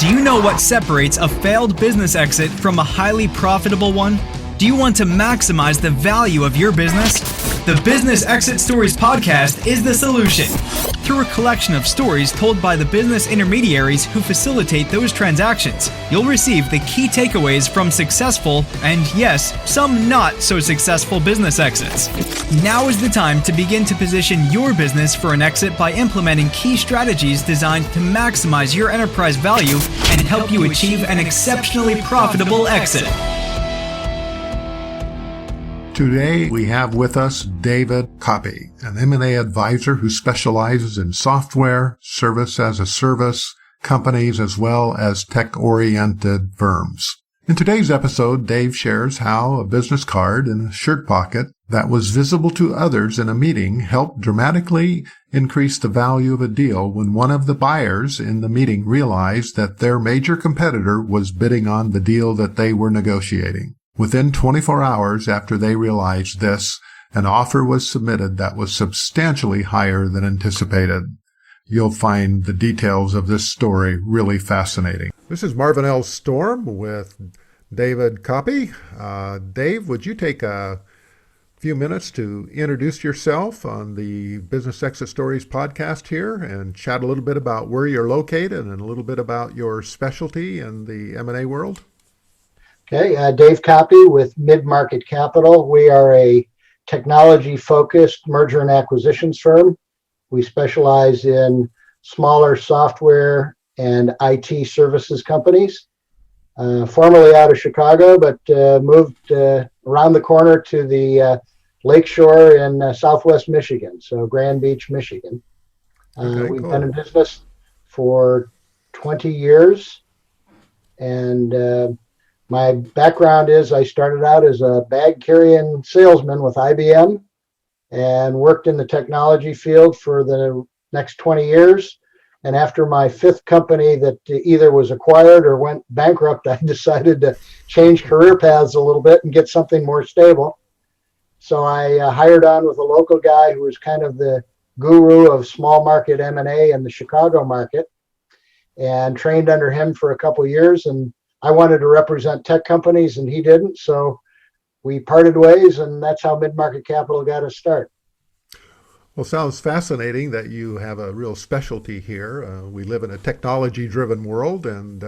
Do you know what separates a failed business exit from a highly profitable one? Do you want to maximize the value of your business? The Business Exit Stories podcast is the solution. Through a collection of stories told by the business intermediaries who facilitate those transactions, you'll receive the key takeaways from successful and, yes, some not so successful business exits. Now is the time to begin to position your business for an exit by implementing key strategies designed to maximize your enterprise value and help you achieve an exceptionally profitable exit. Today, we have with us David Kauppi, an M&A advisor who specializes in software, service-as-a-service, companies, as well as tech-oriented firms. In today's episode, Dave shares how a business card in a shirt pocket that was visible to others in a meeting helped dramatically increase the value of a deal when one of the buyers in the meeting realized that their major competitor was bidding on the deal that they were negotiating. Within 24 hours after they realized this, an offer was submitted that was substantially higher than anticipated. You'll find the details of this story really fascinating. This is Marvin L. Storm with David Kauppi. Dave, would you take a few minutes to introduce yourself on the Business Exit Stories podcast here and chat a little bit about where you're located and a little bit about your specialty in the M&A world? Okay, Dave Kauppi with Mid-Market Capital. We are a technology-focused merger and acquisitions firm. We specialize in smaller software and IT services companies. Formerly out of Chicago, but moved around the corner to the lakeshore in southwest Michigan, so Grand Beach, Michigan. We've been in business for 20 years, and my background is I started out as a bag carrying salesman with IBM and worked in the technology field for the next 20 years. And after my fifth company that either was acquired or went bankrupt, I decided to change career paths a little bit and get something more stable. So I hired on with a local guy who was kind of the guru of small market M&A in the Chicago market and trained under him for a couple of years. And I wanted to represent tech companies and he didn't. So we parted ways, and that's how Mid-Market Capital got us started. Well, sounds fascinating that you have a real specialty here. We live in a technology-driven world, and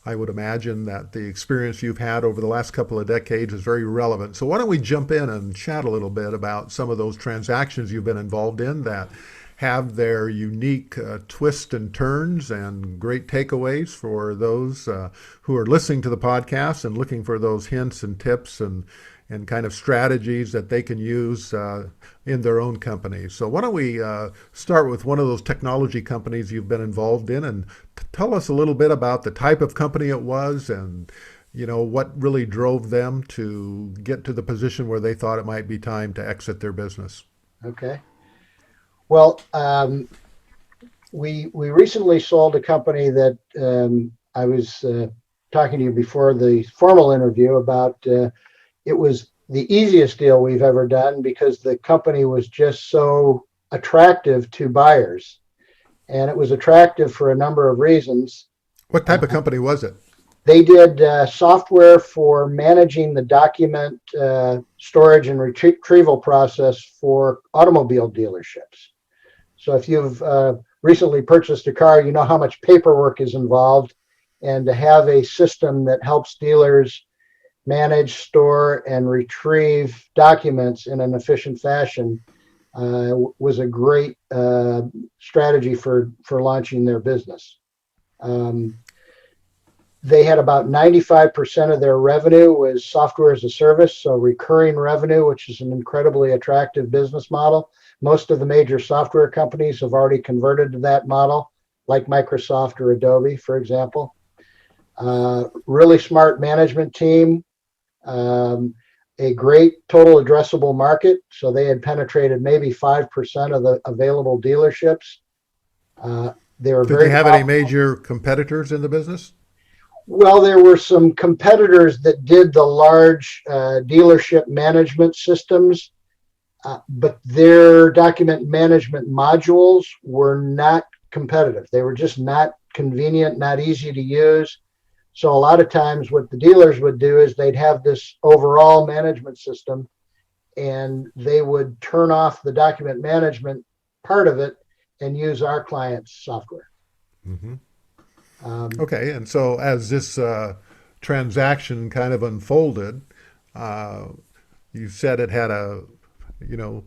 I would imagine that the experience you've had over the last couple of decades is very relevant. So why don't we jump in and chat a little bit about some of those transactions you've been involved in that have their unique twists and turns and great takeaways for those who are listening to the podcast and looking for those hints and tips and kind of strategies that they can use in their own companies. So why don't we start with one of those technology companies you've been involved in and tell us a little bit about the type of company it was and what really drove them to get to the position where they thought it might be time to exit their business. Okay. Well, we recently sold a company that I was talking to you before the formal interview about. It was the easiest deal we've ever done because the company was just so attractive to buyers. And it was attractive for a number of reasons. What type of company was it? They did software for managing the document storage and retrieval process for automobile dealerships. So if you've recently purchased a car, you know how much paperwork is involved. And to have a system that helps dealers manage, store, and retrieve documents in an efficient fashion was a great strategy for launching their business. They had about 95% of their revenue was software as a service, so recurring revenue, which is an incredibly attractive business model. Most of the major software companies have already converted to that model, like Microsoft or Adobe, for example. Really smart management team, a great total addressable market. So they had penetrated maybe 5% of the available dealerships. Did they have any major competitors in the business? Well, there were some competitors that did the large dealership management systems, but their document management modules were not competitive. They were just not convenient, not easy to use. So a lot of times what the dealers would do is they'd have this overall management system, and they would turn off the document management part of it and use our client's software. Mm-hmm. Okay, and so as this transaction kind of unfolded, uh, you said it had you know,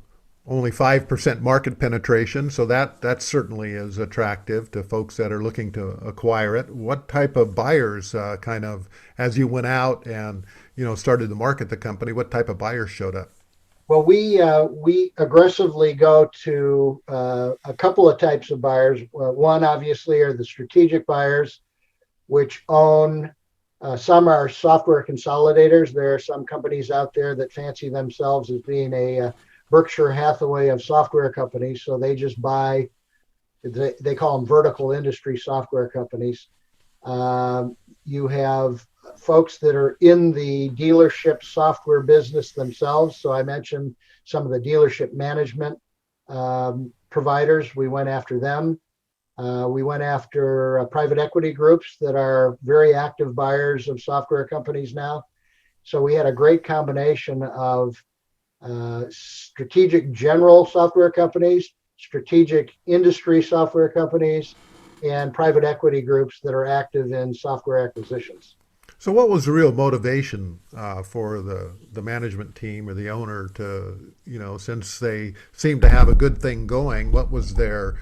only 5% market penetration, so that certainly is attractive to folks that are looking to acquire it. What type of buyers, kind of, as you went out and started to market the company, what type of buyers showed up? Well, we aggressively go to a couple of types of buyers. One, obviously, are the strategic buyers, which own some are software consolidators. There are some companies out there that fancy themselves as being a Berkshire Hathaway of software companies. So they just buy, they call them vertical industry software companies. You have folks that are in the dealership software business themselves. So I mentioned some of the dealership management providers. We went after them. We went after private equity groups that are very active buyers of software companies now. So we had a great combination of strategic general software companies, strategic industry software companies, and private equity groups that are active in software acquisitions. So what was the real motivation for the management team or the owner to, since they seemed to have a good thing going, what was their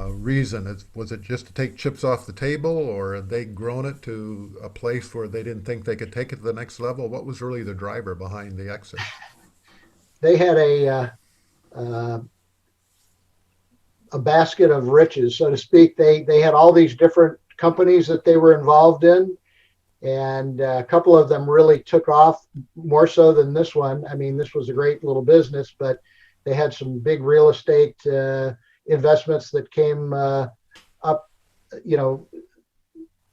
reason? Was it just to take chips off the table, or had they grown it to a place where they didn't think they could take it to the next level? What was really the driver behind the exit? They had a basket of riches, so to speak. They had all these different companies that they were involved in, and a couple of them really took off more so than this one. I mean, this was a great little business, but they had some big real estate investments that came up,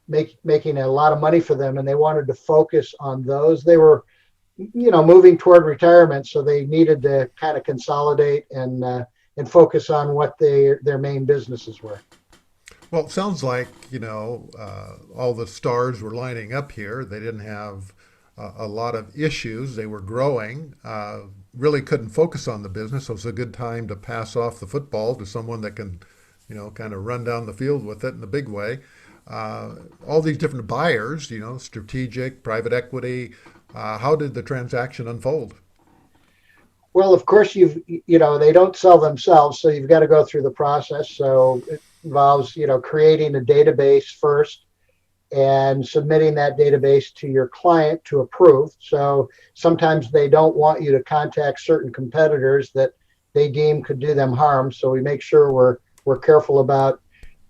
making a lot of money for them, and they wanted to focus on those. They were, moving toward retirement, so they needed to kind of consolidate and focus on what their main businesses were. Well, it sounds like, all the stars were lining up here. They didn't have a lot of issues. They were growing, really couldn't focus on the business. So it was a good time to pass off the football to someone that can, kind of run down the field with it in a big way. All these different buyers, strategic, private equity. How did the transaction unfold? Well, of course, they don't sell themselves, so you've got to go through the process. So it involves, creating a database first and submitting that database to your client to approve. So sometimes they don't want you to contact certain competitors that they deem could do them harm. So we make sure we're careful about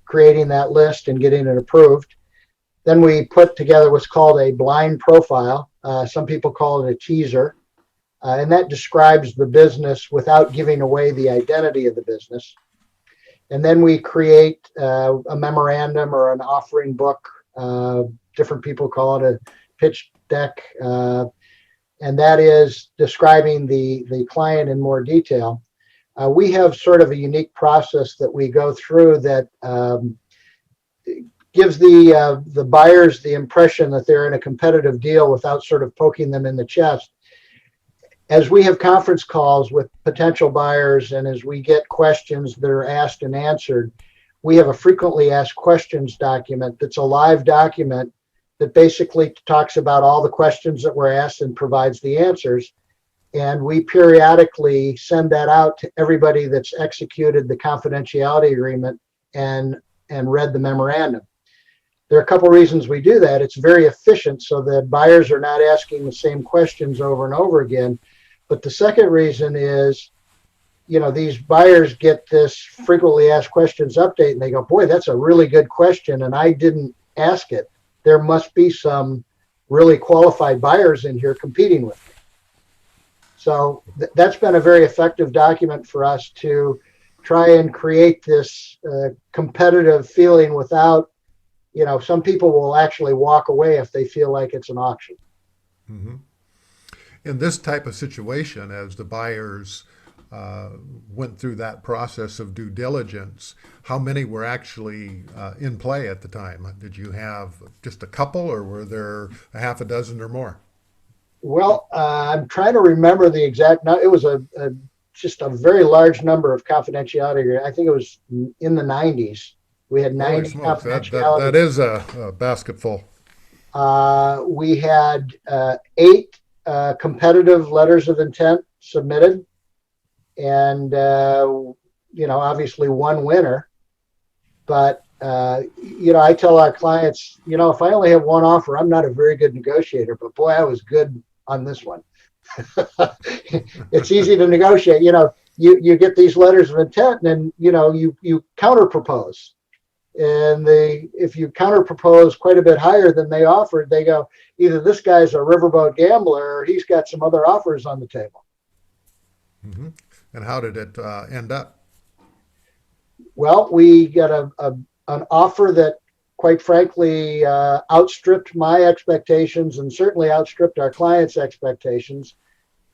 creating that list and getting it approved. Then we put together what's called a blind profile. Some people call it a teaser. And that describes the business without giving away the identity of the business. And then we create a memorandum or an offering book. Different people call it a pitch deck. And that is describing the client in more detail. We have sort of a unique process that we go through that gives the buyers the impression that they're in a competitive deal without sort of poking them in the chest. As we have conference calls with potential buyers, and as we get questions that are asked and answered, we have a frequently asked questions document that's a live document that basically talks about all the questions that were asked and provides the answers. And we periodically send that out to everybody that's executed the confidentiality agreement and read the memorandum. There are a couple reasons we do that. It's very efficient, so that buyers are not asking the same questions over and over again. But the second reason is, these buyers get this frequently asked questions update and they go, boy, that's a really good question, and I didn't ask it. There must be some really qualified buyers in here competing with me. So that's been a very effective document for us to try and create this competitive feeling without, some people will actually walk away if they feel like it's an auction. Mm-hmm. In this type of situation, as the buyers went through that process of due diligence, how many were actually in play at the time? Did you have just a couple, or were there a half a dozen or more? Well, I'm trying to remember the exact. No, it was just a very large number of confidentiality. I think it was in the 90s. We had 90 confidentiality. That is a basketful. We had 8 competitive letters of intent submitted, and obviously one winner. But I tell our clients, if I only have one offer, I'm not a very good negotiator. But boy, I was good on this one. It's easy to negotiate. You get these letters of intent, and you counter propose. And if you counter propose quite a bit higher than they offered, they go, either this guy's a riverboat gambler or he's got some other offers on the table. Mm-hmm. And how did it end up? Well, we got an offer that, quite frankly, outstripped my expectations and certainly outstripped our clients' expectations.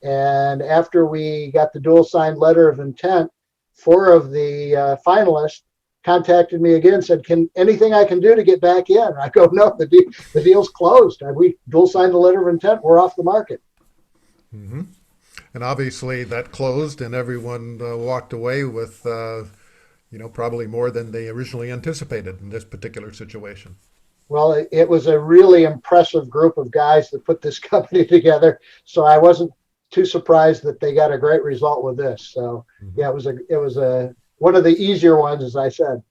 And after we got the dual signed letter of intent, 4 of the finalists contacted me again, said, anything I can do to get back in? I go, no, the deal's closed. We dual signed the letter of intent. We're off the market. Mm-hmm. And obviously that closed, and everyone walked away with, probably more than they originally anticipated in this particular situation. Well, it was a really impressive group of guys that put this company together. So I wasn't too surprised that they got a great result with this. So yeah, it was one of the easier ones, as I said.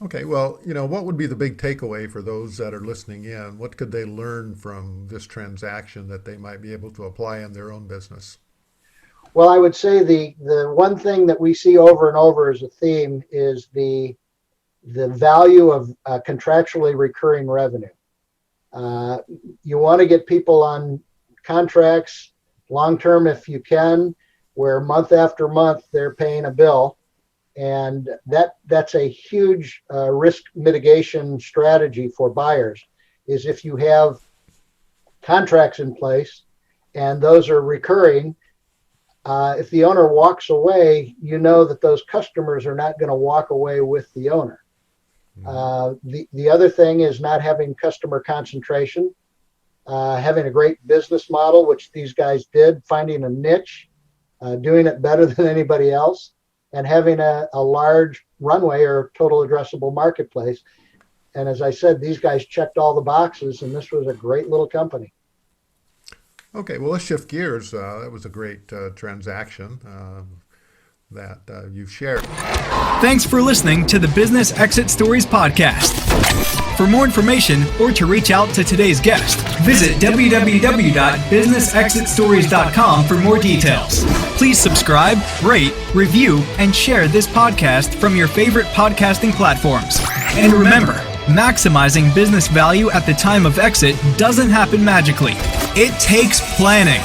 Okay, well, what would be the big takeaway for those that are listening in? What could they learn from this transaction that they might be able to apply in their own business? Well, I would say the one thing that we see over and over as a theme is the value of contractually recurring revenue. You want to get people on contracts long-term if you can, where month after month they're paying a bill. And that's a huge risk mitigation strategy for buyers, is if you have contracts in place and those are recurring, if the owner walks away, that those customers are not going to walk away with the owner. The other thing is not having customer concentration, having a great business model, which these guys did, finding a niche, doing it better than anybody else, and having a large runway or total addressable marketplace. And as I said, these guys checked all the boxes, and this was a great little company. Okay, well, let's shift gears. That was a great transaction that you've shared. Thanks for listening to the Business Exit Stories podcast. For more information or to reach out to today's guest, visit www.businessexitstories.com for more details. Please subscribe, rate, review, and share this podcast from your favorite podcasting platforms. And remember, maximizing business value at the time of exit doesn't happen magically. It takes planning.